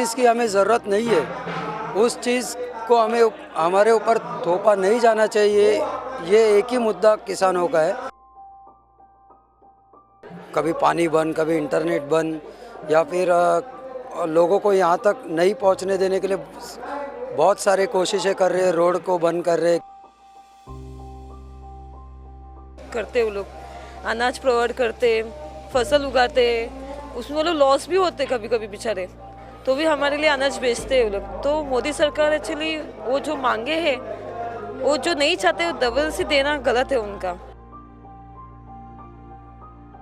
चीज़ की हमें ज़रूरत नहीं है उस चीज़ को हमें हमारे ऊपर थोपा नहीं जाना चाहिए। ये एक ही मुद्दा किसानों का है। कभी पानी बंद, कभी इंटरनेट बंद, या फिर लोगों को यहाँ तक नहीं पहुँचने देने के लिए बहुत सारे कोशिशें कर रहे हैं, रोड को बंद कर रहे हैं। करते वो लोग अनाज प्रोवाइड करते, फसल उगाते, उसमें वो लोग लॉस भी होते कभी कभी बेचारे, तो भी हमारे लिए अनाज बेचते हैं वो लोग। तो मोदी सरकार एक्चुअली वो जो मांगे हैं, वो जो नहीं चाहते वो डबल से देना गलत है उनका।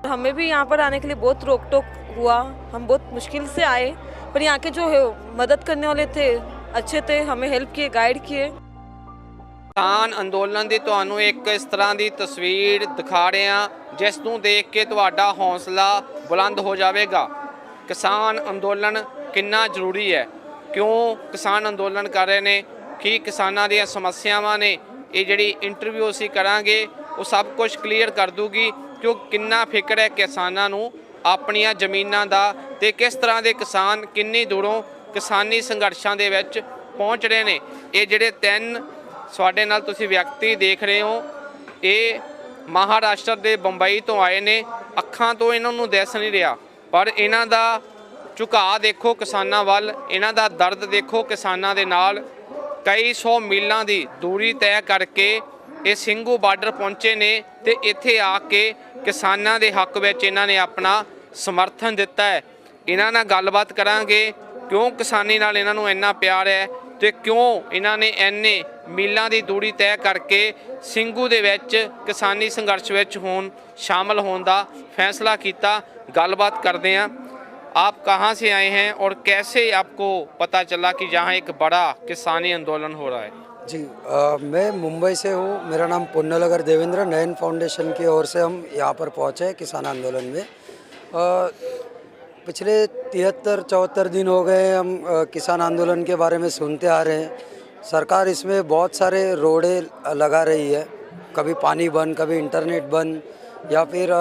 हमें भी यहाँ पर आने के लिए बहुत रोक टोक हुआ, हम बहुत मुश्किल से आए, पर यहाँ के जो है मदद करने वाले थे अच्छे थे, हमें हेल्प किए, गाइड किए। ਕਿਸਾਨ ਅੰਦੋਲਨ ਦੀ ਤੁਹਾਨੂੰ ਇੱਕ ਇਸ ਤਰ੍ਹਾਂ ਦੀ ਤਸਵੀਰ ਦਿਖਾ ਰਹੇ ਹਾਂ ਜਿਸ ਨੂੰ ਦੇਖ ਕੇ ਤੁਹਾਡਾ ਹੌਸਲਾ ਬੁਲੰਦ ਹੋ ਜਾਵੇਗਾ। ਕਿਸਾਨ ਅੰਦੋਲਨ ਕਿੰਨਾ ਜ਼ਰੂਰੀ ਹੈ, ਕਿਉਂ ਕਿਸਾਨ ਅੰਦੋਲਨ ਕਰ ਰਹੇ ਨੇ, ਕੀ ਕਿਸਾਨਾਂ ਦੀਆਂ ਸਮੱਸਿਆਵਾਂ ਨੇ। ਇਹ ਜਿਹੜੀ ਇੰਟਰਵਿਊ ਅਸੀਂ ਕਰਾਂਗੇ ਉਹ ਸਭ ਕੁਝ ਕਲੀਅਰ ਕਰ ਦੂਗੀ ਕਿ ਕਿੰਨਾ ਫਿਕਰ ਹੈ ਕਿਸਾਨਾਂ ਨੂੰ ਆਪਣੀਆਂ ਜ਼ਮੀਨਾਂ ਦਾ ਤੇ ਕਿਸ ਤਰ੍ਹਾਂ ਦੇ ਕਿਸਾਨ ਕਿੰਨੀ ਦੂਰੋਂ ਕਿਸਾਨੀ ਸੰਘਰਸ਼ਾਂ ਦੇ ਵਿੱਚ ਪਹੁੰਚ ਰਹੇ ਨੇ। ਇਹ ਜਿਹੜੇ ਤਿੰਨ ਤੁਹਾਡੇ ਨਾਲ ਤੁਸੀਂ ਵਿਅਕਤੀ ਦੇਖ ਰਹੇ ਹੋ, ਇਹ ਮਹਾਰਾਸ਼ਟਰ ਦੇ ਬੰਬਈ ਤੋਂ ਆਏ ਨੇ। ਅੱਖਾਂ ਤੋਂ ਇਹਨਾਂ ਨੂੰ ਦਿਸ ਨਹੀਂ ਰਿਹਾ, ਪਰ ਇਹਨਾਂ ਦਾ ਝੁਕਾਅ ਦੇਖੋ ਕਿਸਾਨਾਂ ਵੱਲ, ਇਹਨਾਂ ਦਾ ਦਰਦ ਦੇਖੋ ਕਿਸਾਨਾਂ ਦੇ ਨਾਲ। ਕਈ ਸੌ ਮੀਲਾਂ ਦੀ ਦੂਰੀ ਤੈਅ ਕਰਕੇ ਇਹ ਸਿੰਘੂ ਬਾਰਡਰ ਪਹੁੰਚੇ ਨੇ ਤੇ ਇੱਥੇ ਆ ਕੇ ਕਿਸਾਨਾਂ ਦੇ ਹੱਕ ਵਿੱਚ ਇਹਨਾਂ ਨੇ ਆਪਣਾ ਸਮਰਥਨ ਦਿੱਤਾ ਹੈ। ਇਹਨਾਂ ਨਾਲ ਗੱਲਬਾਤ ਕਰਾਂਗੇ ਕਿਉਂ ਕਿਸਾਨੀ ਨਾਲ ਇਹਨਾਂ ਨੂੰ ਇੰਨਾ ਪਿਆਰ ਹੈ ਤੇ ਕਿਉਂ ਇਹਨਾਂ ਨੇ ਇੰਨੇ ਮੀਲਾਂ ਦੀ ਦੂਰੀ ਤੈਅ ਕਰਕੇ ਸਿੰਘੂ ਦੇ ਵਿੱਚ ਕਿਸਾਨੀ ਸੰਘਰਸ਼ ਵਿੱਚ शामिल होने का फैसला किया। गलबात करते हैं, आप कहाँ से आए हैं और कैसे आपको पता चला कि जहाँ एक बड़ा किसानी आंदोलन हो रहा है। जी मैं मुंबई से हूँ, मेरा नाम पुण्यनगर देवेंद्र। नयन फाउंडेशन की ओर से हम यहाँ पर पहुँचे हैं किसान आंदोलन में। पिछले 73-74 दिन हो गए हम किसान आंदोलन के बारे में सुनते आ रहे हैं। सरकार इसमें बहुत सारे रोड़े लगा रही है, कभी पानी बंद, कभी इंटरनेट बंद, या फिर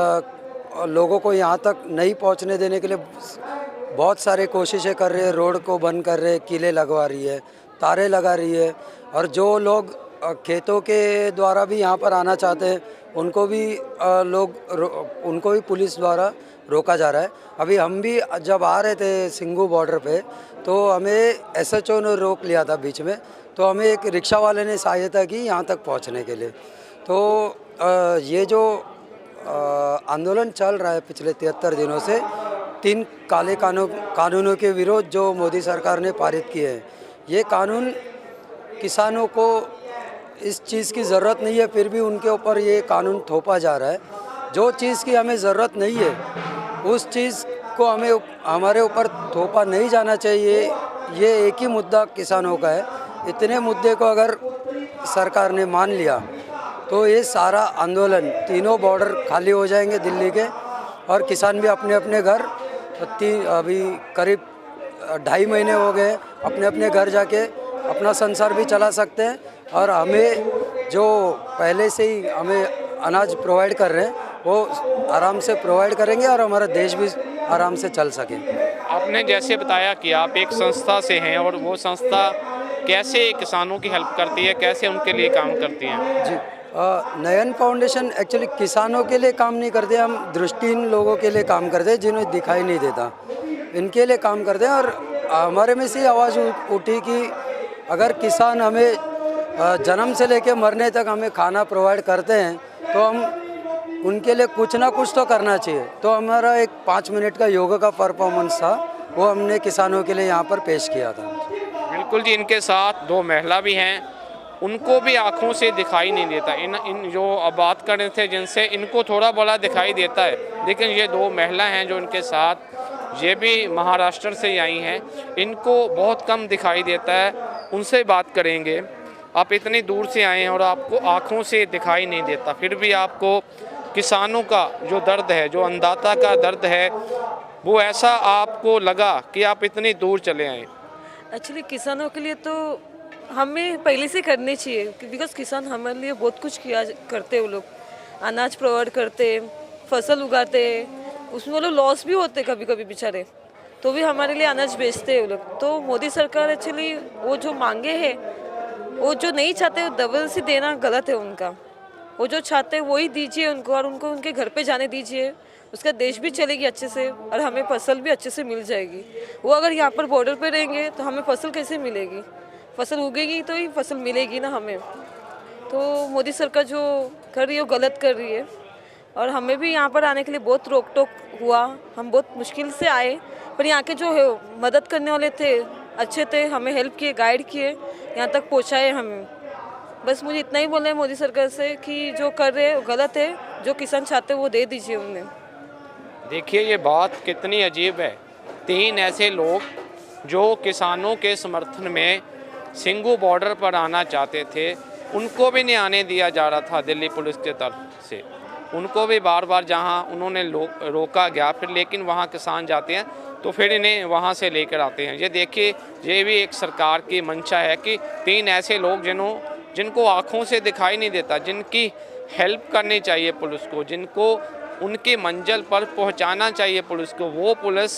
लोगों को यहाँ तक नहीं पहुँचने देने के लिए बहुत सारे कोशिशें कर रहे हैं। रोड को बंद कर रहे हैं, किले लगवा रही है, तारे लगा रही है, और जो लोग खेतों के द्वारा भी यहाँ पर आना चाहते हैं उनको भी पुलिस द्वारा रोका जा रहा है। अभी हम भी जब आ रहे थे सिंघू बॉर्डर पे तो हमें SHO ने रोक लिया था बीच में, तो हमें एक रिक्शा वाले ने सहायता की यहाँ तक पहुँचने के लिए। तो ये जो आंदोलन चल रहा है पिछले 73 दिनों से, 3 काले कानूनों के विरोध जो मोदी सरकार ने पारित किए हैं, ये कानून किसानों को इस चीज़ की ज़रूरत नहीं है, फिर भी उनके ऊपर ये कानून थोपा जा रहा है। जो चीज़ की हमें ज़रूरत नहीं है उस चीज़ को हमें हमारे ऊपर थोपा नहीं जाना चाहिए। ये एक ही मुद्दा किसानों का है। इतने मुद्दे को अगर सरकार ने मान लिया तो ये सारा आंदोलन, तीनों बॉर्डर खाली हो जाएंगे दिल्ली के, और किसान भी अपने अपने घर, अभी करीब 2.5 महीने हो गए, अपने अपने घर जाके अपना संसार भी चला सकते हैं। और हमें जो पहले से ही हमें अनाज प्रोवाइड कर रहे हैं वो आराम से प्रोवाइड करेंगे और हमारा देश भी आराम से चल सके। आपने जैसे बताया कि आप एक संस्था से हैं, और वो संस्था कैसे किसानों की हेल्प करती है, कैसे उनके लिए काम करती है। जी नयन फाउंडेशन एक्चुअली किसानों के लिए काम नहीं करते, हम दृष्टिहीन लोगों के लिए काम करते हैं जिन्हें दिखाई नहीं देता, इनके लिए काम करते हैं। और हमारे में से आवाज़ उठी कि अगर किसान हमें जन्म से लेकर मरने तक हमें खाना प्रोवाइड करते हैं तो हम उनके लिए कुछ ना कुछ तो करना चाहिए। तो हमारा एक 5 मिनट का योगा का परफॉर्मेंस था, वो हमने किसानों के लिए यहाँ पर पेश किया था। बिल्कुल जी, इनके साथ 2 महिला भी हैं, उनको भी आँखों से दिखाई नहीं देता। इन जो अब बात कर रहे थे जिनसे, इनको थोड़ा बड़ा दिखाई देता है, लेकिन ये 2 महिला हैं जो इनके साथ, ये भी महाराष्ट्र से आई हैं, इनको बहुत कम दिखाई देता है। उनसे बात करेंगे। आप इतनी दूर से आए हैं और आपको आँखों से दिखाई नहीं देता, फिर भी आपको किसानों का जो दर्द है, जो अन्नदाता का दर्द है, वो ऐसा आपको लगा कि आप इतनी दूर चले आए। एक्चुअली किसानों के लिए तो हमें पहले से करनी चाहिए, बिकॉज किसान हमारे लिए बहुत कुछ किया करते हैं। वो लोग अनाज प्रोवाइड करते, फसल उगाते, उसमें वो लोग लॉस भी होते कभी कभी बेचारे, तो भी हमारे लिए अनाज बेचते हैं वो लोग। तो मोदी सरकार एक्चुअली वो जो मांगे हैं, वो जो नहीं चाहते वो डबल से देना गलत है उनका। वो जो चाहते हैं वही दीजिए उनको, और उनको उनके घर पे जाने दीजिए। उसका देश भी चलेगी अच्छे से और हमें फसल भी अच्छे से मिल जाएगी। वो अगर यहाँ पर बॉर्डर पे रहेंगे तो हमें फसल कैसे मिलेगी? फसल उगेगी तो ही फसल मिलेगी ना हमें। तो मोदी सरकार जो कर रही है वो गलत कर रही है। और हमें भी यहाँ पर आने के लिए बहुत रोक टोक हुआ, हम बहुत मुश्किल से आए, पर यहाँ के जो है मदद करने वाले थे, अच्छे थे, हमें हेल्प किए, गाइड किए, यहाँ तक पहुँचाए हमें। बस मुझे इतना ही बोलना है मोदी सरकार से कि जो कर रहे हैं वो गलत है, जो किसान चाहते हैं वो दे दीजिए उन्हें। देखिए ये बात कितनी अजीब है। 3 ऐसे लोग जो किसानों के समर्थन में सिंघू बॉर्डर पर आना चाहते थे, उनको भी नहीं आने दिया जा रहा था दिल्ली पुलिस के तरफ से। उनको भी बार बार जहां उन्होंने रोका गया, फिर लेकिन वहां किसान जाते हैं तो फिर इन्हें वहां से लेकर आते हैं। ये देखिए, ये भी एक सरकार की मंशा है कि 3 ऐसे लोग जिनको आँखों से दिखाई नहीं देता, जिनकी हेल्प करनी चाहिए पुलिस को, जिनको उनकी मंजिल पर पहुंचाना चाहिए पुलिस को, वो पुलिस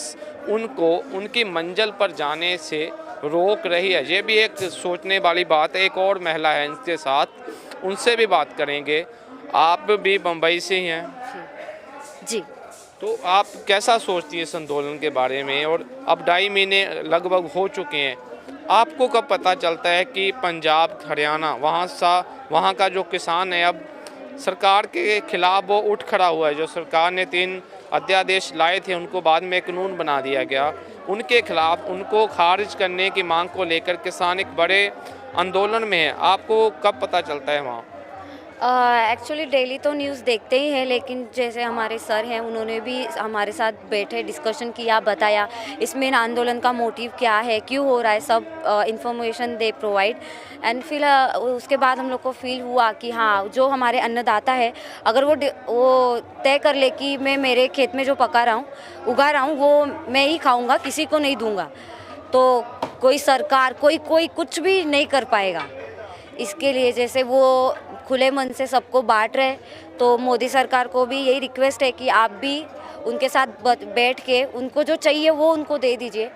उनको उनकी मंजिल पर जाने से रोक रही है। ये भी एक सोचने वाली बात है। एक और महिला है इनके साथ, उनसे भी बात करेंगे। आप भी बम्बई से ही हैं जी। तो आप कैसा सोचती हैं इस आंदोलन के बारे में? और अब 2.5 महीने लगभग हो चुके हैं, आपको कब पता चलता है कि पंजाब, हरियाणा, वहाँ का जो किसान है अब सरकार के खिलाफ वो उठ खड़ा हुआ है? जो सरकार ने 3 अध्यादेश लाए थे उनको बाद में कानून बना दिया गया, उनके खिलाफ, उनको खारिज करने की मांग को लेकर किसान एक बड़े आंदोलन में है। आपको कब पता चलता है वहाँ? एक्चुअली डेली तो न्यूज़ देखते ही हैं, लेकिन जैसे हमारे सर हैं उन्होंने भी हमारे साथ बैठे, डिस्कशन किया, बताया इसमें आंदोलन का मोटिव क्या है, क्यों हो रहा है, सब इंफॉर्मेशन दे प्रोवाइड। एंड फिर उसके बाद हम लोग को फील हुआ कि हाँ, जो हमारे अन्नदाता है अगर वो तय कर ले कि मैं मेरे खेत में जो उगा रहा हूँ वो मैं ही खाऊँगा, किसी को नहीं दूँगा, तो कोई सरकार कोई कुछ भी नहीं कर पाएगा। इसके लिए जैसे वो खुले मन से सबको बांट रहे, तो मोदी सरकार को भी यही रिक्वेस्ट है कि आप भी उनके साथ बैठ के उनको जो चाहिए वो उनको दे दीजिए।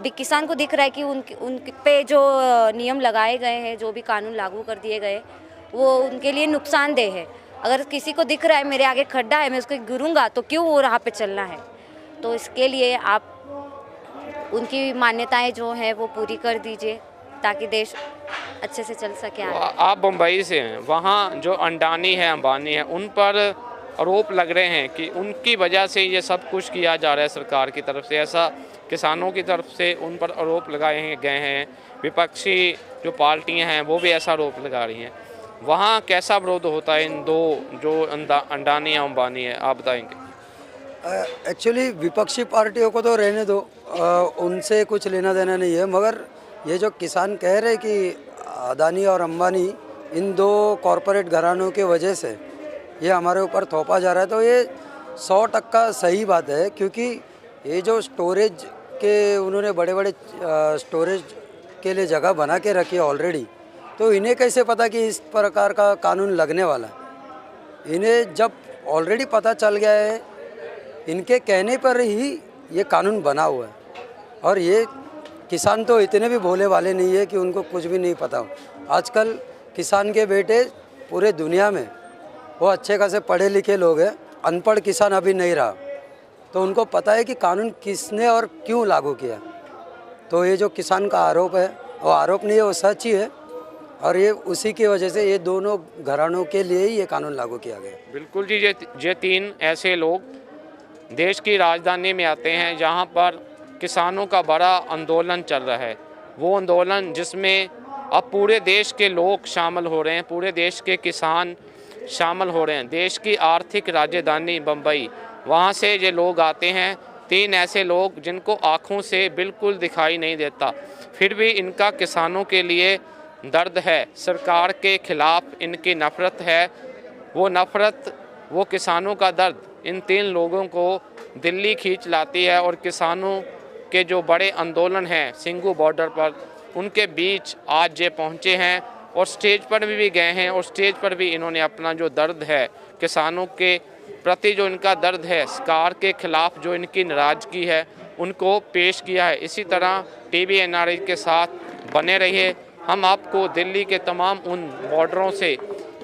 भी किसान को दिख रहा है कि उनके पे जो नियम लगाए गए हैं, जो भी कानून लागू कर दिए गए, वो उनके लिए नुकसानदेह है। अगर किसी को दिख रहा है मेरे आगे खड्डा है, मैं उसको गिरूंगा, तो क्यों वो राह पे चलना है? तो इसके लिए आप उनकी मान्यताएं जो हैं वो पूरी कर दीजिए ताकि देश अच्छे से चल सके आगे। आप बम्बई से हैं, वहाँ जो अडानी है, अंबानी है, उन पर आरोप लग रहे हैं कि उनकी वजह से ये सब कुछ किया जा रहा है सरकार की तरफ से। ऐसा किसानों की तरफ से उन पर आरोप लगाए गए हैं। विपक्षी जो पार्टियां हैं वो भी ऐसा आरोप लगा रही हैं। वहाँ कैसा विरोध होता है इन दो जो अंडानी या अंबानी है, आप बताएंगे? एक्चुअली विपक्षी पार्टियों को तो रहने दो, उनसे कुछ लेना देना नहीं है, मगर ये जो किसान कह रहे कि अदानी और अंबानी, इन 2 कॉरपोरेट घरानों के वजह से ये हमारे ऊपर थोपा जा रहा है, तो ये 100% सही बात है। क्योंकि ये जो स्टोरेज के उन्होंने बड़े बड़े स्टोरेज के लिए जगह बना के रखी है ऑलरेडी, तो इन्हें कैसे पता कि इस प्रकार का कानून लगने वाला है? इन्हें जब ऑलरेडी पता चल गया है, इनके कहने पर ही ये कानून बना हुआ है। और ये किसान तो इतने भी भोले वाले नहीं है कि उनको कुछ भी नहीं पता हो। आजकल किसान के बेटे पूरे दुनिया में वो अच्छे खासे पढ़े लिखे लोग हैं, अनपढ़ किसान अभी नहीं रहा, तो उनको पता है कि कानून किसने और क्यों लागू किया। तो ये जो किसान का आरोप है, वो आरोप नहीं है, वो सच ही है। और ये उसी की वजह से ये दोनों घरानों के लिए ही ये कानून लागू किया गया। बिल्कुल जी, ये 3 ऐसे लोग देश की राजधानी में आते हैं जहाँ पर किसानों का बड़ा आंदोलन चल रहा है। वो आंदोलन जिसमें अब पूरे देश के लोग शामिल हो रहे हैं, पूरे देश के किसान शामिल हो रहे हैं। देश की आर्थिक राजधानी बम्बई, वहाँ से ये लोग आते हैं। 3 ऐसे लोग जिनको आँखों से बिल्कुल दिखाई नहीं देता, फिर भी इनका किसानों के लिए दर्द है, सरकार के खिलाफ इनकी नफ़रत है। वो नफ़रत, वो किसानों का दर्द इन 3 लोगों को दिल्ली खींच लाती है। और किसानों के जो बड़े आंदोलन हैं सिंघू बॉर्डर पर, उनके बीच आज ये पहुँचे हैं और स्टेज पर भी गए हैं। और स्टेज पर भी इन्होंने अपना जो दर्द है किसानों के प्रति जो इनका दर्द है, सरकार के खिलाफ जो इनकी नाराज़गी है, उनको पेश किया है। इसी तरह टीवी NRI के साथ बने रहिए। हम आपको दिल्ली के तमाम उन बॉर्डरों से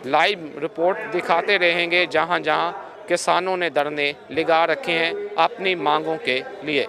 लाइव रिपोर्ट दिखाते रहेंगे जहां जहां किसानों ने धरने लगा रखे हैं अपनी मांगों के लिए।